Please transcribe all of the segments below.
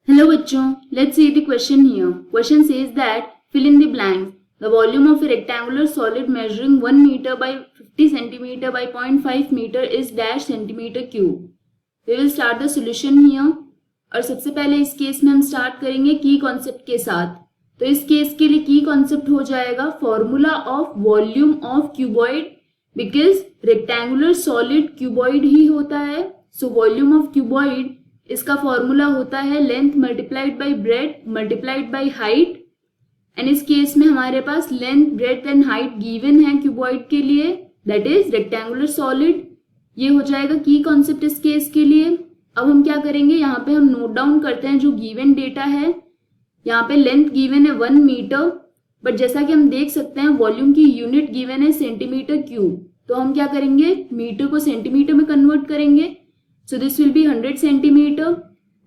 Hello बच्चों, let's see the question here. Question says that fill in the blanks. The volume of a rectangular solid measuring 1 meter by 50 centimeter by 0.5 meter is dash centimeter cube. We will start the solution here. और सबसे पहले इस case में हम start करेंगे की concept के साथ. तो इस केस के लिए की कॉन्सेप्ट हो जाएगा formula of volume of cuboid, because rectangular solid cuboid ही होता है. सो वॉल्यूम ऑफ क्यूबॉइड इसका फॉर्मूला होता है length multiplied by breadth multiplied by height. And इस केस में हमारे पास length breadth and height given है क्यूबॉइड के लिए, दैट इज रेक्टेंगुलर सॉलिड. ये हो जाएगा की कॉन्सेप्ट इस केस के लिए. अब हम क्या करेंगे, यहाँ पे हम नोट डाउन करते हैं जो गिवन डेटा है. यहाँ पे लेंथ गिवन है 1 मीटर, बट जैसा कि हम देख सकते हैं वॉल्यूम की यूनिट गिवन है सेंटीमीटर क्यूब. तो हम क्या करेंगे, मीटर को सेंटीमीटर में कन्वर्ट करेंगे. So this will be 100 centimetre.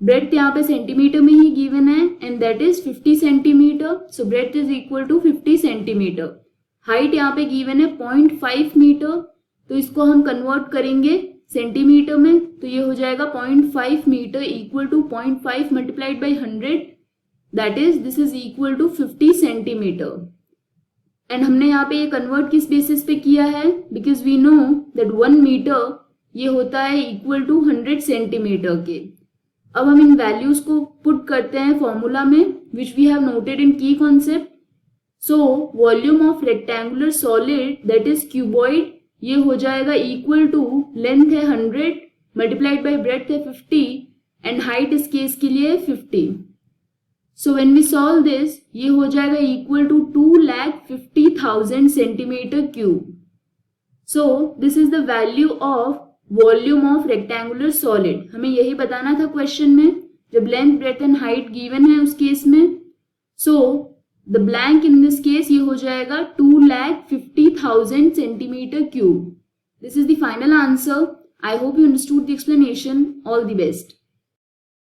Breadth यहाँ पे सेंटीमीटर में ही गिवन है and that is 50 centimetre. So breadth is equal to 50 centimetre. Height यहाँ पे गिवन है 0.5 मीटर, तो इसको हम कन्वर्ट करेंगे सेंटीमीटर में. तो ये हो जाएगा 0.5 metre equal to 0.5 multiplied by 100, that is this is equal to 50 centimetre. And हमने यहाँ पे ये कन्वर्ट किस बेसिस पे किया है, because we know that 1 metre ये होता है इक्वल टू 100 सेंटीमीटर के. अब हम इन वैल्यूज को पुट करते हैं फॉर्मूला में which we have noted in की concept. So volume of rectangular solid that is cuboid ये हो जाएगा इक्वल टू लेंथ है 100 मल्टीप्लाइड बाय ब्रेड्थ है 50 एंड हाइट इस केस के लिए 50. So when we solve this ये हो जाएगा equal to 2,50,000 centimetre cube. So this is the value of volume of rectangular solid. हमें यही बताना था क्वेश्चन में जब length breadth and height given है उस केस में. So the blank in this case ये हो जाएगा 2,50,000 centimetre cube. This is the final answer. I hope you understood the explanation. All the best.